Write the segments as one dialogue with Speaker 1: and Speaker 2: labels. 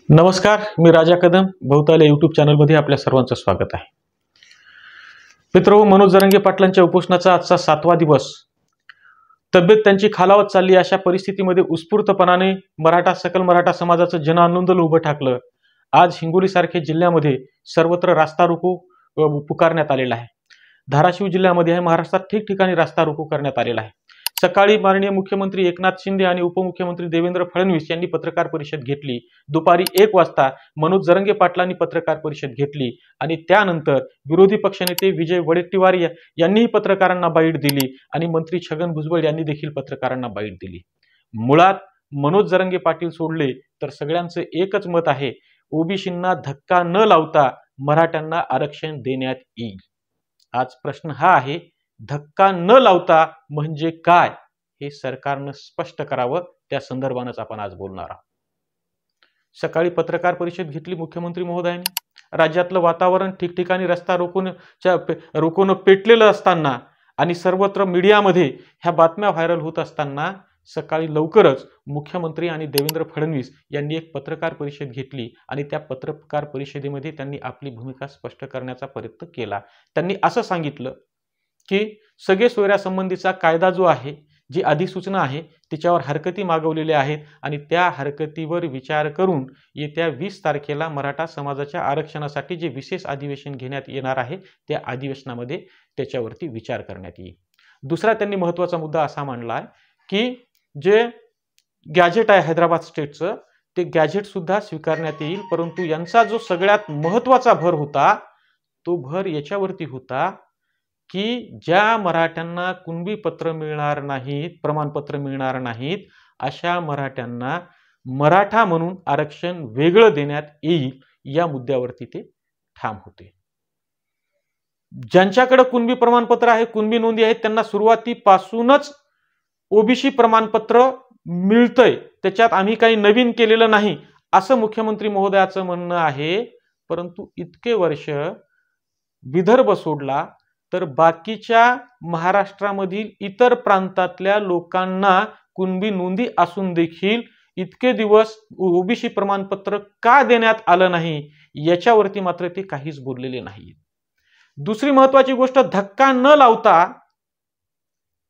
Speaker 1: नमस्कार, मी राजा कदम बहुताल या यूट्यूब चॅनलमध्ये आपल्या सर्वांचं स्वागत आहे. मित्रहो, मनोज जरांगे पाटलांच्या उपोषणाचा आजचा 7वा दिवस. तब्येत त्यांची खालावत चालली अशा परिस्थितीमध्ये उत्स्फूर्तपणाने सकल मराठा समाजाचं जनआंदोलन उभं ठाकलं. आज हिंगोलीसारख्या जिल्ह्यामध्ये सर्वत्र रास्ता रोको पुकारण्यात आलेला आहे. धाराशिव जिल्ह्यामध्ये महाराष्ट्रात ठिकठिकाणी रास्ता रोको करण्यात आलेला आहे. सकाळी माननीय मुख्यमंत्री एकनाथ शिंदे आणि उपमुख्यमंत्री देवेंद्र फडणवीस यांनी पत्रकार परिषद घेतली. दुपारी 1 वाजता मनोज जरांगे पाटलांनी पत्रकार परिषद घेतली आणि त्यानंतर विरोधी पक्षनेते विजय वडेट्टीवार यांनीही पत्रकारांना बाईट दिली आणि मंत्री छगन भुजबळ यांनी देखील पत्रकारांना बाईट दिली. मुळात मनोज जरांगे पाटील सोडले तर सगळ्यांचं एकच मत आहे, ओबीसींना धक्का न लावता मराठ्यांना आरक्षण देण्यात येईल. आज प्रश्न हा आहे, धक्का न लावता म्हणजे काय हे सरकारनं स्पष्ट करावं. त्या संदर्भानंच आपण आज बोलणार आहोत. सकाळी पत्रकार परिषद घेतली मुख्यमंत्री महोदयांनी. राज्यातलं वातावरण ठिकठिकाणी रस्ता रोकोनं पेटलेलं असताना आणि सर्वत्र मीडियामध्ये ह्या बातम्या व्हायरल होत असताना सकाळी लवकरच मुख्यमंत्री आणि देवेंद्र फडणवीस यांनी एक पत्रकार परिषद घेतली आणि त्या पत्रकार परिषदेमध्ये त्यांनी आपली भूमिका स्पष्ट करण्याचा प्रयत्न केला. त्यांनी असं सांगितलं की सगळे सोयऱ्यासंबंधीचा कायदा जो आहे, जी अधिसूचना आहे, तिच्यावर हरकती मागवलेल्या आहेत आणि त्या हरकतीवर विचार करून येत्या 20 तारखेला मराठा समाजाच्या आरक्षणासाठी जे विशेष अधिवेशन घेण्यात येणार आहे त्या अधिवेशनामध्ये त्याच्यावरती विचार करण्यात येईल. दुसरा त्यांनी महत्त्वाचा मुद्दा असा मांडला आहे की जे गॅजेट आहे हैदराबाद स्टेटचं, ते गॅजेट सुद्धा स्वीकारण्यात येईल. परंतु यांचा जो सगळ्यात महत्त्वाचा भर होता तो भर याच्यावरती होता की ज्या मराठ्यांना कुणबी पत्र मिळणार नाहीत, प्रमाणपत्र मिळणार नाहीत, अशा मराठ्यांना मराठा म्हणून आरक्षण वेगळं देण्यात येईल. या मुद्द्यावरती ते ठाम होते. ज्यांच्याकडे कुणबी प्रमाणपत्र आहे, कुणबी नोंदी आहेत, त्यांना सुरुवातीपासूनच ओबीसी प्रमाणपत्र मिळतंय, त्याच्यात आम्ही काही नवीन केलेलं नाही असं मुख्यमंत्री महोदयाचं म्हणणं आहे. परंतु इतके वर्ष विदर्भ सोडला तर बाकीच्या महाराष्ट्रामधील इतर प्रांतातल्या लोकांना कुणबी नोंदी असून देखील इतके दिवस ओबीसी प्रमाणपत्र का देण्यात आलं नाही याच्यावरती मात्र ते काहीच बोललेले नाही. दुसरी महत्वाची गोष्ट, धक्का न लावता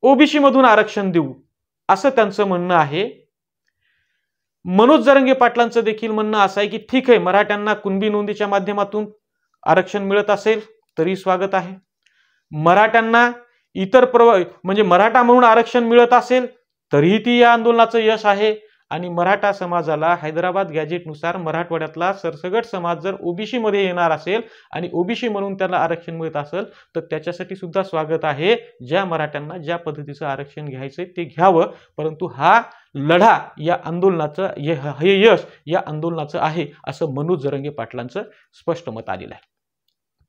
Speaker 1: ओबीसी मधून आरक्षण देऊ असं त्यांचं म्हणणं आहे. मनोज जरांगे पाटलांचं देखील म्हणणं असं आहे की ठीक आहे, मराठ्यांना कुणबी नोंदीच्या माध्यमातून आरक्षण मिळत असेल तरी स्वागत आहे. मराठ्यांना इतर म्हणजे मराठा म्हणून आरक्षण मिळत असेल तरीही ती या आंदोलनाचं यश आहे. आणि मराठा समाजाला हैदराबाद गॅजेटनुसार मराठवाड्यातला सरसगट समाज जर ओबीसी मध्ये येणार असेल आणि ओबीसी म्हणून त्याला आरक्षण मिळत असेल तर त्याच्यासाठी सुद्धा स्वागत आहे. ज्या मराठ्यांना ज्या पद्धतीचं आरक्षण घ्यायचंय ते घ्यावं. परंतु हा लढा या आंदोलनाचं, हे यश या आंदोलनाचं आहे असं मनोज जरांगे पाटलांचं स्पष्ट मत आलेलं आहे.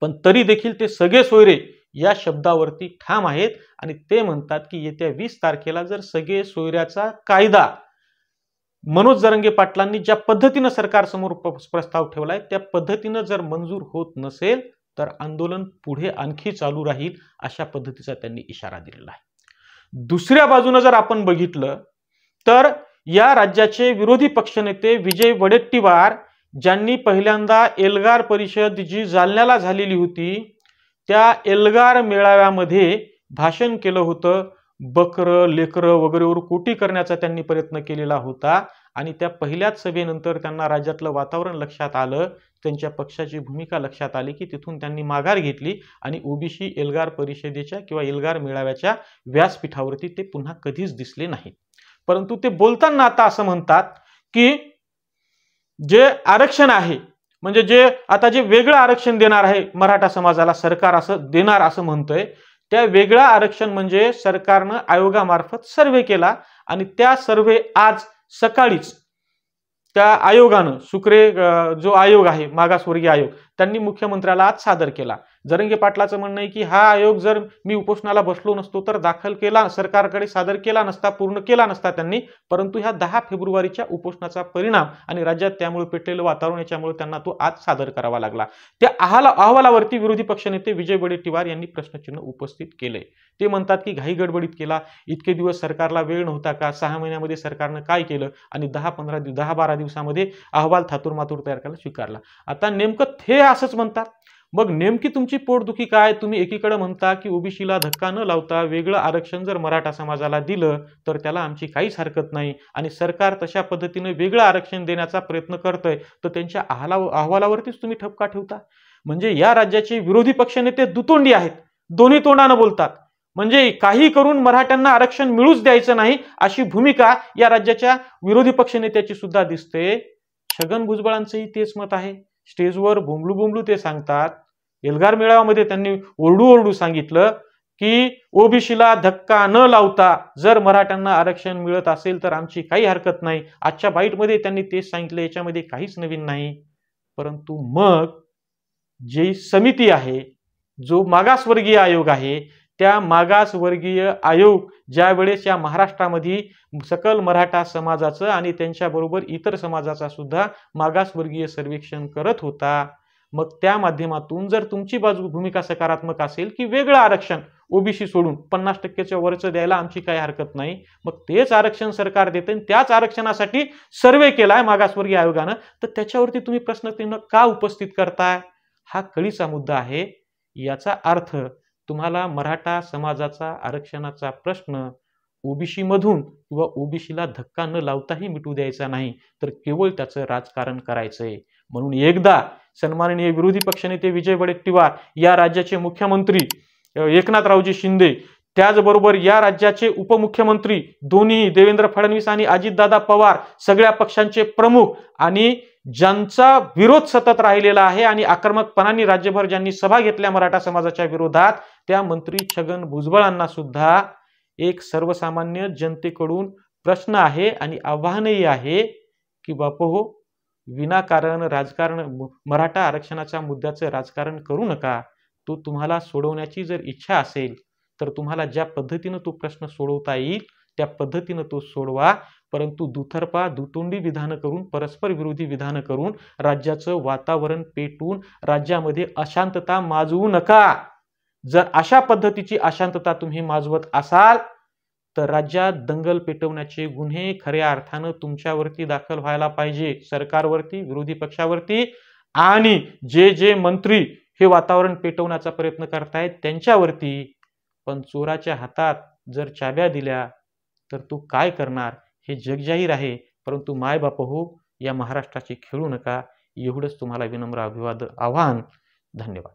Speaker 1: पण तरी देखील ते सगळे सोयरे या शब्दावरती ठाम आहेत आणि ते म्हणतात की येत्या 20 तारखेला जर सगळे सोयऱ्याचा कायदा मनोज जरांगे पाटलांनी ज्या पद्धतीनं सरकारसमोर प्रस्ताव ठेवलाय त्या पद्धतीनं जर मंजूर होत नसेल तर आंदोलन पुढे आणखी चालू राहील, अशा पद्धतीचा त्यांनी इशारा दिलेला आहे. दुसऱ्या बाजूने जर आपण बघितलं तर या राज्याचे विरोधी पक्षनेते विजय वडेट्टीवार, ज्यांनी पहिल्यांदा एल्गार परिषद जी जालन्याला झालेली होती त्या एल्गार मेळाव्यामध्ये भाषण केलं होतं. बकरं लेकरं वगैरेवर कोटी करण्याचा त्यांनी प्रयत्न केलेला होता आणि त्या पहिल्याच सभेनंतर त्यांना राज्यातलं वातावरण लक्षात आलं, त्यांच्या पक्षाची भूमिका लक्षात आली की तिथून त्यांनी माघार घेतली आणि ओबीसी एल्गार परिषदेच्या किंवा एल्गार मेळाव्याच्या व्यासपीठावरती ते पुन्हा कधीच दिसले नाही. परंतु ते बोलताना आता असं म्हणतात की जे आरक्षण आहे, म्हणजे जे आता जे वेगळं आरक्षण देणार आहे मराठा समाजाला सरकार असं देणार असं म्हणतंय, त्या वेगळं आरक्षण म्हणजे सरकारनं आयोगामार्फत सर्व्हे केला आणि त्या सर्व्हे आज सकाळीच त्या आयोगानं, सुक्रे जो आयोग आहे मागासवर्गीय आयोग, त्यांनी मुख्यमंत्र्याला आज सादर केला. जरांगे पाटलाचं म्हणणं आहे की हा आयोग जर मी उपोषणाला बसलो नसतो तर दाखल केला, सरकारकडे सादर केला नसता, पूर्ण केला नसता त्यांनी, परंतु ह्या 10 फेब्रुवारीच्या उपोषणाचा परिणाम आणि राज्यात त्यामुळे पेटलेलं वातावरण याच्यामुळे त्यांना तो आज सादर करावा लागला. त्या अहवालावरती विरोधी पक्षनेते विजय वडेट्टीवार यांनी प्रश्नचिन्ह उपस्थित केले. ते म्हणतात की घाई गडबडीत केला, इतके दिवस सरकारला वेळ नव्हता का, 6 महिन्यामध्ये सरकारनं काय केलं आणि 10-12 दिवसामध्ये अहवाल थातुरमातुर तयार करायला स्वीकारला. आता नेमकं ते असंच म्हणतात. मग नेमकी तुमची पोटदुखी काय? तुम्ही एकीकडे म्हणता की ओबीसीला धक्का न लावता वेगळं आरक्षण जर मराठा समाजाला दिलं तर त्याला आमची काहीच हरकत नाही आणि सरकार तशा पद्धतीने वेगळं आरक्षण देण्याचा प्रयत्न करतंय, तर त्यांच्या अहवालावरतीच तुम्ही ठपका ठेवता. म्हणजे या राज्याचे विरोधी पक्षनेते दुतोंडी आहेत, दोन्ही तोंडानं बोलतात. म्हणजे काही करून मराठ्यांना आरक्षण मिळूच द्यायचं नाही अशी भूमिका या राज्याच्या विरोधी पक्षनेत्याची सुद्धा दिसते. छगन भुजबळांचंही तेच मत आहे. स्टेजवर बोंबलू ते सांगतात. एल्गार मेळाव्यामध्ये त्यांनी ओरडू सांगितलं की ओबीसीला धक्का न लावता जर मराठ्यांना आरक्षण मिळत असेल तर आमची काही हरकत नाही. आजच्या बाईटमध्ये त्यांनी तेच सांगितलं, याच्यामध्ये काहीच नवीन नाही. परंतु मग जी समिती आहे, जो मागासवर्गीय आयोग आहे, त्या मागासवर्गीय आयोग ज्या वेळेस या महाराष्ट्रामध्ये सकल मराठा समाजाचं आणि त्यांच्याबरोबर इतर समाजाचा सुद्धा मागासवर्गीय सर्वेक्षण करत होता, मग त्या माध्यमातून जर तुमची भूमिका सकारात्मक असेल की वेगळं आरक्षण ओबीसी सोडून 50% वरचं द्यायला आमची काही हरकत नाही, मग तेच आरक्षण सरकार देते आणि त्याच आरक्षणासाठी सर्वे केलाय मागासवर्गीय आयोगानं, तर त्याच्यावरती तुम्ही प्रश्न का उपस्थित करताय? हा कळीचा मुद्दा आहे. याचा अर्थ तुम्हाला मराठा समाजाचा आरक्षणाचा प्रश्न ओबीसी मधून किंवा ओबीसीला धक्का न लावताही मिटू द्यायचा नाही, तर केवळ त्याचं राजकारण करायचंय. म्हणून एकदा सन्माननीय विरोधी पक्षनेते विजय वडेट्टीवार, या राज्याचे मुख्यमंत्री एकनाथरावजी शिंदे, त्याचबरोबर या राज्याचे उपमुख्यमंत्री दोन्ही देवेंद्र फडणवीस आणि अजितदादा पवार, सगळ्या पक्षांचे प्रमुख आणि ज्यांचा विरोध सतत राहिलेला आहे आणि आक्रमकपणाने राज्यभर ज्यांनी सभा घेतल्या मराठा समाजाच्या विरोधात, त्या मंत्री छगन भुजबळांना सुद्धा एक सर्वसामान्य जनतेकडून प्रश्न आहे आणि आव्हानही आहे की बापू, विनाकारण राजकारण, मराठा आरक्षणाच्या मुद्द्याचं राजकारण करू नका. तो तुम्हाला सोडवण्याची जर इच्छा असेल तर तुम्हाला ज्या पद्धतीनं तो प्रश्न सोडवता येईल त्या पद्धतीनं तो सोडवा, परंतु दुतर्फा दुतोंडी विधानं करून, परस्पर विरोधी विधानं करून राज्याचं वातावरण पेटवून राज्यामध्ये अशांतता माजवू नका. जर अशा पद्धतीची अशांतता तुम्ही माजवत असाल तर राज्यात दंगल पेटवण्याचे गुन्हे खऱ्या अर्थानं तुमच्यावरती दाखल व्हायला पाहिजे, सरकारवरती, विरोधी पक्षावरती, आणि जे मंत्री हे वातावरण पेटवण्याचा प्रयत्न करतायत त्यांच्यावरती. पण चोराच्या हातात जर चाब्या दिल्या तर तो काय करणार हे जगजाहीर आहे. परंतु माय बाप हो, या महाराष्ट्राची खेळू नका, एवढंच तुम्हाला विनम्र आवाहन. धन्यवाद.